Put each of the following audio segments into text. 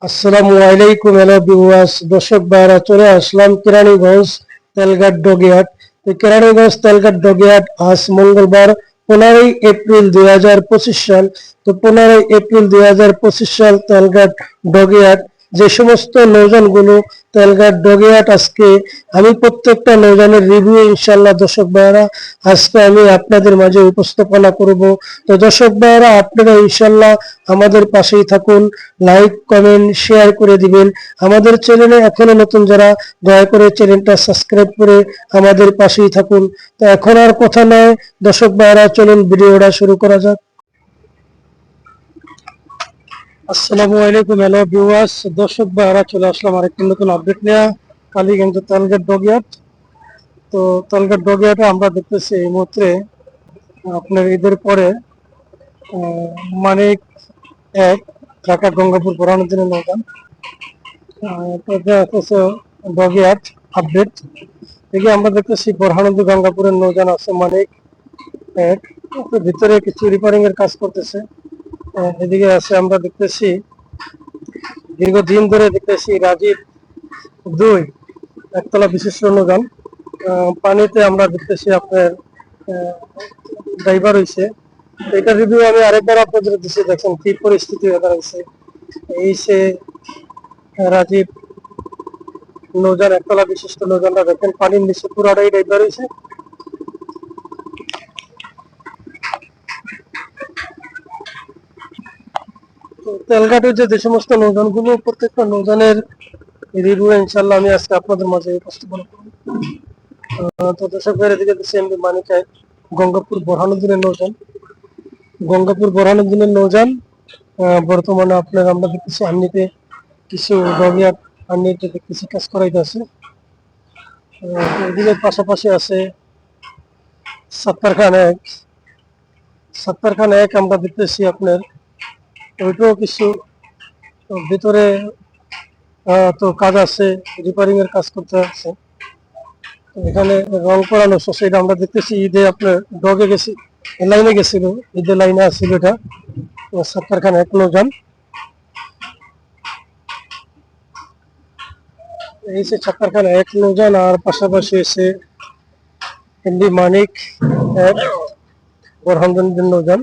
আসসালামু আলাইকুম hello viewers, দর্শক ভাইরা চলে আসলাম কেরানীগঞ্জ তেলঘাট ডগিয়াট। তো কেরানীগঞ্জ তেলঘাট ডগিয়াট আজ মঙ্গলবার 15 এপ্রিল 2025 সাল। তো 15 এপ্রিল 2025 সাল তেলঘাট ডগিয়াট যে সমস্ত নৌযানগুলো তেলঘাট ডগিয়াট আজকে আমি প্রত্যেকটা নৌযানের রিভিউ ইনশাল্লাহ দর্শক ভাইরা আজকে আমি আপনাদের মাঝে উপস্থাপনা করব। তো দর্শক ভাইরা আপনারা ইনশাল্লাহ আমাদের পাশেই থাকুন, লাইক কমেন্ট শেয়ার করে দিবেন। আমাদের চ্যানেলে এখনো নতুন যারা দয়া করে চ্যানেলটা সাবস্ক্রাইব করে আমাদের পাশেই থাকুন। তো এখন আর কথা নয় দর্শক ভাইরা, চলুন ভিডিওটা শুরু করা যাক। আসসালামু আলাইকুম হ্যালো ভিউয়ার্স, দর্শক ভাইরা চলে আসলাম আরেকটি নতুন আপডেট নিয়ে কালীগঞ্জ তেলঘাট ডগিয়াট। তো তেলঘাট ডগিয়াটে আমরা দেখতেছি এই মুহূর্তে আপনার ঈদের পরে মানিক এক ঢাকা গঙ্গাপুর বোরহানুদ্দিনের নৌকান ডগিয়াট আপডেট থেকে আমরা দেখতেছি বোরহানুদ্দিন গঙ্গাপুরের নৌযান আছে মানিক এক, ভিতরে কিছু রিপেয়ারিং এর কাজ করতেছে। এদিকে আছে আমরা দেখতেছি দীর্ঘদিন ধরে দেখতেছি রাজীব দুই একতলা বিশিষ্ট নৌযান। পানিতে আমরা দেখতেছি আপনার ড্রাইভার হয়েছে। এটা রিভিউ আমি আরেকবার আপনাদের দিচ্ছি, দেখেন কি পরিস্থিতি হয়েছে। এই সে রাজীব নৌযান একতলা বিশিষ্ট নৌযানটা দেখেন পানির নিচে পুরাটাই ড্রাইভার হয়েছে। তেলঘাটের যে সমস্ত নৌযানগুলো প্রত্যেকটা নৌযানের রিভিউ ইনশাল্লাহ আমি আজকে আপনাদের মাঝে উপস্থাপন করব। তো দর্শক ভাইয়ের দিকে দিচ্ছি এমনি মানিকায় গঙ্গাপুর বোরহানুদ্দিনের নৌযান। গঙ্গাপুর বোরহানুদ্দিনের নৌযান বর্তমানে আপনার আমরা দেখতেছি আন্নিতে কিছু ডগিয়াট আন্নিতে দেখতেছি কাজ করাইতেছে। এদিকে পাশাপাশি আছে সত্তার খান এক আমরা দেখতেছি আপনার ওইটাও কিছু ভিতরে তো কাজ আছে, রিপেয়ারিং এর কাজ করতে আছে। এখানে রং করানো সেটা আমরা দেখতেছি ঈদে আপনার ডগে গেছি লাইনে গেছিল, ঈদের লাইনে আসছিল এটা সত্তার খান এক নৌযান। এই যে সত্তার খান এক নৌযান আর পাশাপাশি এসে এমডি মানিক এক বোরহানুদ্দিন নৌযান।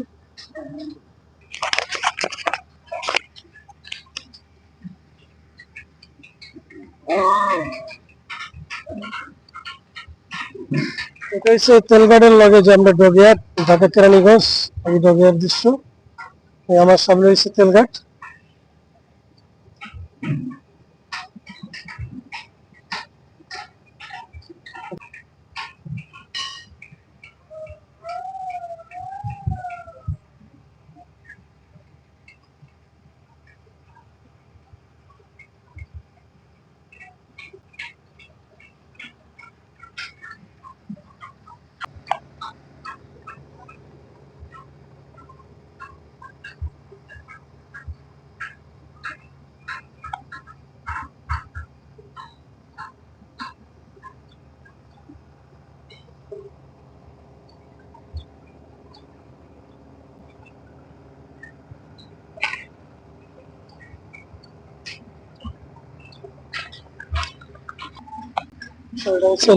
এটা হচ্ছে তেলঘাটের লগে যে আমরা ডগিয়াট ঢাকা কেরানীগঞ্জ, এই ডগিয়ার দৃশ্য। আমার সামনে হচ্ছে তেলঘাট।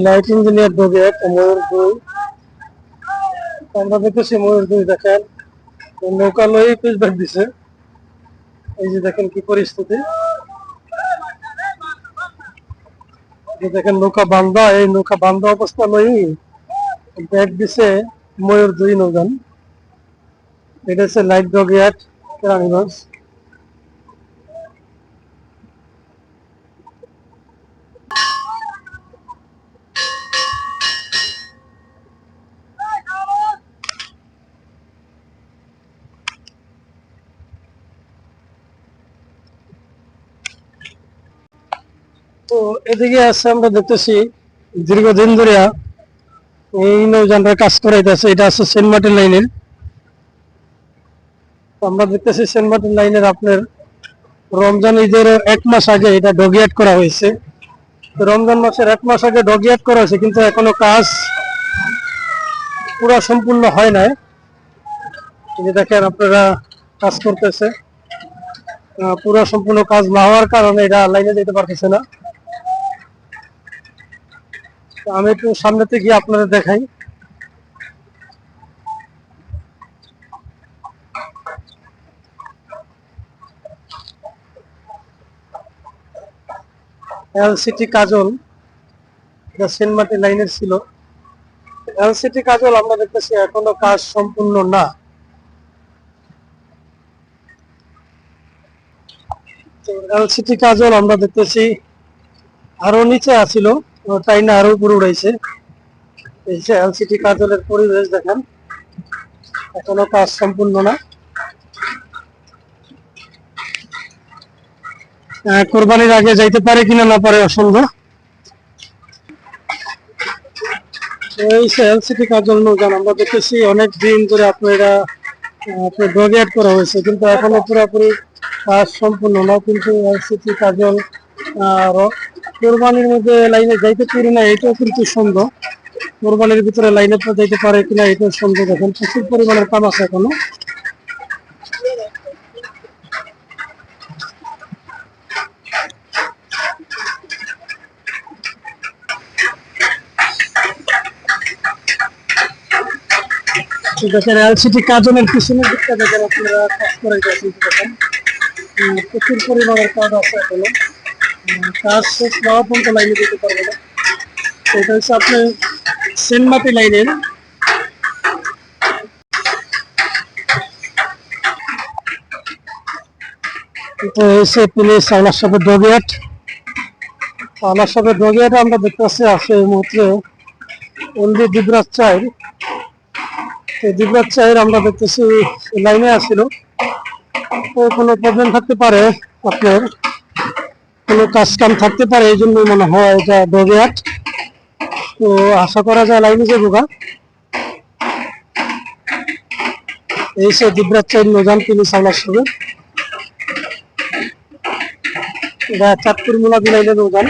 লাইট ইঞ্জিনিয়ার ডগিয়াট ময়ূর দুই। আমরা দেখতেছি ময়ূর দুই দেখেন নৌকা লই পিছবার দিছে। এই যে দেখেন কি পরিস্থিতি, দেখেন নৌকা বান্ধা, এই নৌকা বান্ধা অবস্থা লই ব্যাগ দিছে ময়ূর দুই নৌযান। এটা হচ্ছে লাইট ডগিয়াট কেরানীগঞ্জ। তো এদিকে আছে আমরা দেখতেছি দীর্ঘদিন ধরে এই নৌযানটার কাজ করাইতেছে। এটা আছে সেন্ট মার্টিন লাইনের। আমরা দেখতেছি সেন্ট মার্টিন লাইনের আপনার রমজান ঈদের 1 মাস আগে এটা ডগিয়াট করা হয়েছে। রমজান মাসের 1 মাস আগে ডগিয়াট করা হয়েছে, কিন্তু এখনো কাজ পুরো সম্পূর্ণ হয় নাই। এই যে দেখেন আপনারা কাজ করতেছে। পুরো সম্পূর্ণ কাজ না হওয়ার কারণে এটা লাইনে যেতে পারতেছে না। তো আমি একটু সামনেতে গিয়ে আপনাদের দেখাই। এলসিটি কাজল, এটা সেনমাটি লাইনের ছিল। এলসিটি কাজল আমরা দেখতেছি এখনো কাজ সম্পূর্ণ না। এলসিটি কাজল আমরা দেখতেছি আরো নিচে আছিল, তাই না আরো উপরে উড়াইছে। এই যে এলসিটি কাজলের পরিবেশ দেখেন, এখনো কাজ সম্পূর্ণ না। কোরবানির আগে যাইতে পারে কিনা না পারে অসন্দেহ। এই এলসিটি কাজল নৌযান আমরা দেখতেছি অনেক দিন ধরে আপনারা ডগেট করা হয়েছে, কিন্তু এখনো পুরোপুরি কাজ সম্পূর্ণ না। কিন্তু এলসিটি কাজল কোরবানির মধ্যে লাইনে যাইতে পারি না, এটাও কিন্তু সন্দেহ। কোরবানির ভিতরে লাইনে যাইতে পারে কিনা এটাও সন্দেহ। দেখেন প্রচুর পরিমাণের কাজ আছে এখনো। দেখেন এলসিটি কাজলের পিছনের দিকটা দেখেন আপনারা কাজ করে গেছেন, দেখেন প্রচুর পরিমাণের কাজ আছে এখনো। কাজ শেষ না হওয়া পর্যন্ত লাইনে দিতে পারবে না। এটা হচ্ছে আপনার সেনমাটি লাইনের। এটা হচ্ছে প্লেস আওলার সাথে ডগেট। আওলার সাথে ডগেট আমরা দেখতে পাচ্ছি আছে এই মুহূর্তে অনলি দিবরাজ চাইর। এই দিবরাজ চাইর আমরা দেখতেছি লাইনে আসছিল। তো কোনো প্রবলেম থাকতে পারে, আপনার কোনো কাজ কাম থাকতে পারে, এই জন্যই মনে হয় এটা ডগেট। তো আশা করা যায় লাইনে যাবো গা। এই সে দিবরাজ চাইর নৌযান তিনি সামলার সঙ্গে এটা চাঁদপুর মোলা বিলাইলে নৌযান।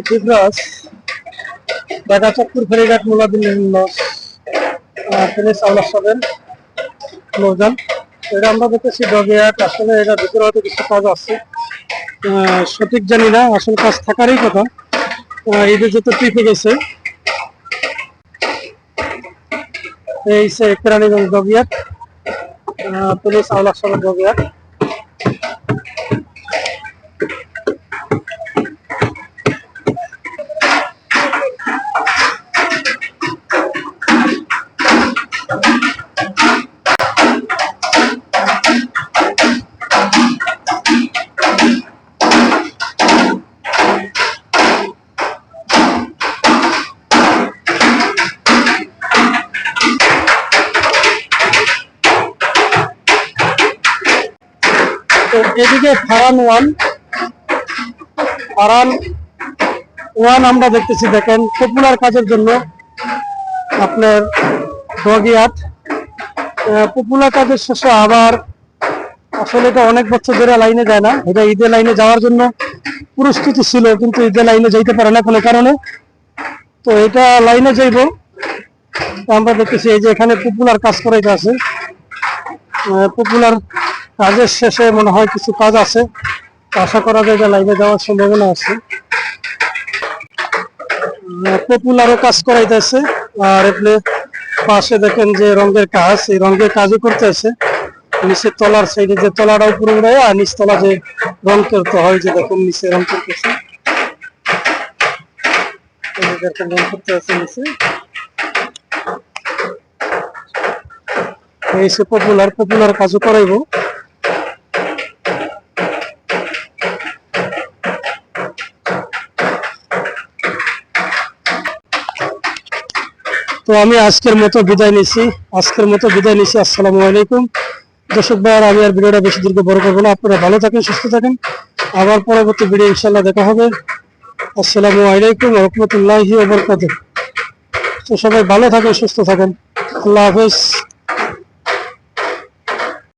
দিবরাজ ঢাকা চাঁদপুর ফেরিঘাট মোলা বিলাইল তিনি সামলার সঙ্গে নৌযান। এটা আমরা দেখতেছি ডগেট। আসলে এটা ভিতরে হয়তো কিছু কাজ আছে, সঠিক জানি না, আসলে কাজ থাকারই কথা। ঈদের যত ট্রিপে গেছে এই সে কেরানীগঞ্জ ডগিয়াট, পুলিশ আওলার সঙ্গে ডগিয়াট। এদিকে ফারান ওয়ান আমরা দেখতেছি, দেখেন পপুলার কাজের জন্য আপনার ডগিয়াট। পপুলার কাজের শেষে আবার আসলে এটা অনেক বছর ধরে লাইনে যায় না। এটা ঈদের লাইনে যাওয়ার জন্য প্রস্তুতি ছিল, কিন্তু ঈদের লাইনে যাইতে পারে না কোনো কারণে। তো এটা লাইনে যাইব। আমরা দেখতেছি এই যে এখানে পপুলার কাজ করাইতে আছে। পপুলার কাজের শেষে মনে হয় কিছু কাজ আছে, আশা করা যায় যে লাইনে যাওয়ার সম্ভাবনা আছে। পপুলারও কাজ করাইতেছে। আর এখানে পাশে দেখেন যে রঙের কাজ, এই রঙের কাজও করতেছে। নিচের তলার সাইডে যে তলাটা উপরে উড়ায় আর নিচ তলা যে রং করতে হয়, যে দেখেন নিচে রং করতেছে, রং করতে আছে নিচে। এই সে পপুলার কাজও করাইব। তো আমি আজকের মতো বিদায় নিছি। আসসালামু আলাইকুম দর্শক ভাই। আমি আর ভিডিওটা বেশি দীর্ঘ বড় করবো না। আপনারা ভালো থাকেন, সুস্থ থাকেন। আবার পরবর্তী ভিডিও ইনশাল্লাহ দেখা হবে। আসসালামু আলাইকুম ওয়া রাহমাতুল্লাহি ওয়া বারাকাতুহু। তো সবাই ভালো থাকেন, সুস্থ থাকেন। আল্লাহ হাফেজ।